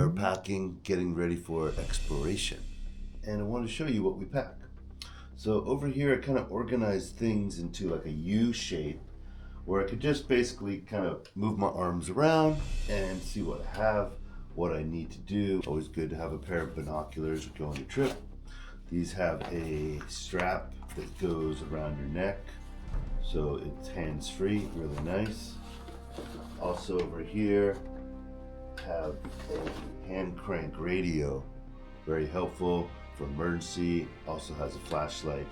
are packing, getting ready for exploration. And I want to show you what we pack. So over here, I kind of organized things into like a U shape where I could just basically kind of move my arms around and see what I have, what I need to do. Always good to have a pair of binoculars to go on a trip. These have a strap that goes around your neck, so it's hands-free, really nice. Also over here, have a hand crank radio, very helpful for emergency. Also has a flashlight.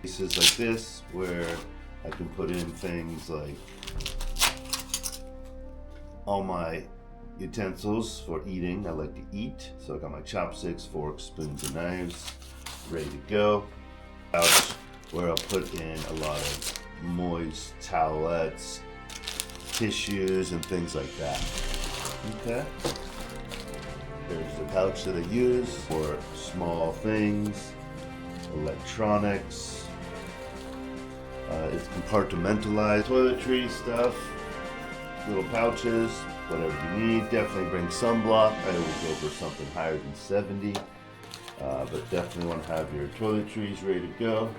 Pieces like this where I can put in things like all my utensils for eating. I like to eat, so I got my chopsticks, forks, spoons, and knives ready to go. Pouch where I'll put in a lot of moist towelettes, tissues, and things like that. Okay. There's the pouch that I use for small things, electronics. It's compartmentalized. Toiletry stuff, little pouches, whatever you need. Definitely bring sunblock. I always go for something higher than 70, but definitely want to have your toiletries ready to go.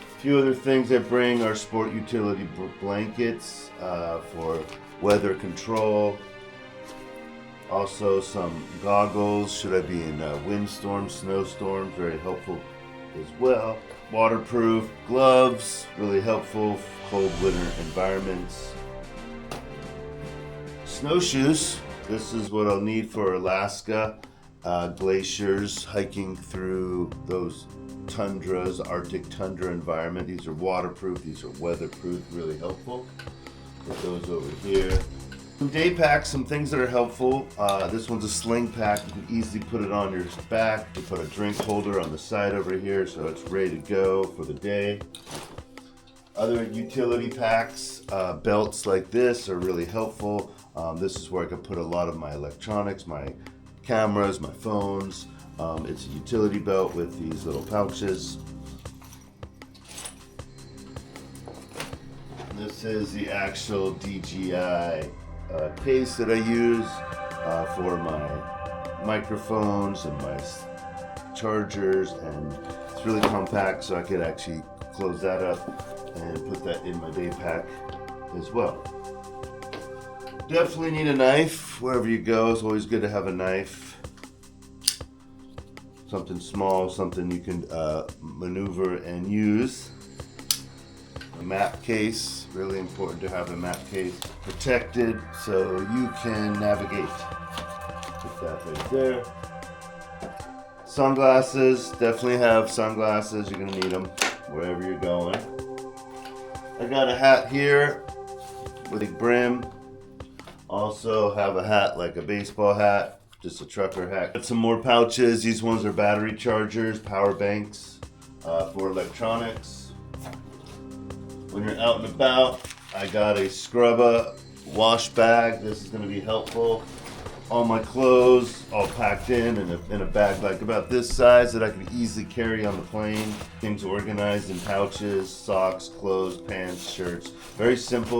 A few other things I bring are sport utility blankets for weather control. Also some goggles should I be in windstorms, snowstorms, very helpful as well. Waterproof gloves, really helpful for cold winter environments. Snowshoes, this is what I'll need for Alaska. Glaciers, hiking through those tundras, Arctic tundra environment. These are waterproof, these are weatherproof, really helpful. Put those over here. Some day packs, some things that are helpful. This one's a sling pack. You can easily put it on your back. You put a drink holder on the side over here so it's ready to go for the day. Other utility packs, belts like this are really helpful. This is where I can put a lot of my electronics, my cameras, my phones. It's a utility belt with these little pouches. This is the actual DJI case that I use for my microphones and my chargers, and it's really compact, so I could actually close that up and put that in my day pack as well. Definitely need a knife wherever you go. It's always good to have a knife. Something small, something you can maneuver and use. A map case, really important to have a map case protected so you can navigate. Put that right there. Sunglasses, definitely have sunglasses. You're gonna need them wherever you're going. I got a hat here with a brim. Also have a hat like a baseball hat, just a trucker hat. Got some more pouches. These ones are battery chargers, power banks for electronics. When you're out and about, I got a Scrubba wash bag. This is going to be helpful. All my clothes all packed in a bag like about this size that I can easily carry on the plane. Things organized in pouches, socks, clothes, pants, shirts. Very simple.